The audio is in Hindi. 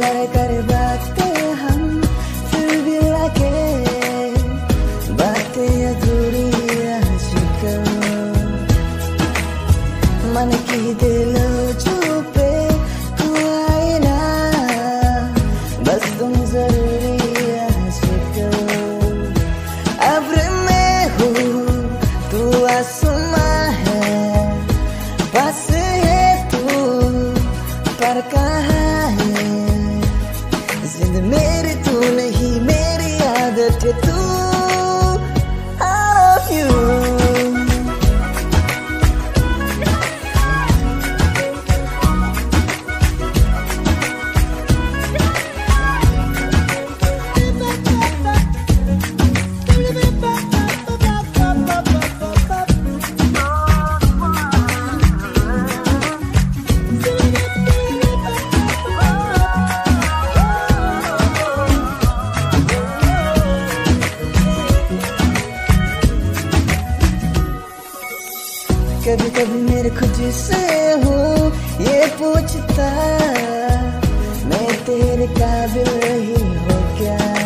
बार कर बातें हम, फिर भी लगे बातें अधूरी आजकल। मन की दिल छुपे हुआ ना, बस तुम जरूरी आजकल। अब्र में हूँ तू आसमां है, बस है तू पर कहाँ है। जिंद मेरी तू नहीं, मेरी आदत तू। I love you। कभी कभी मेरे खुद से हूँ ये पूछता, मैं तेरे काबिल ही हो क्या।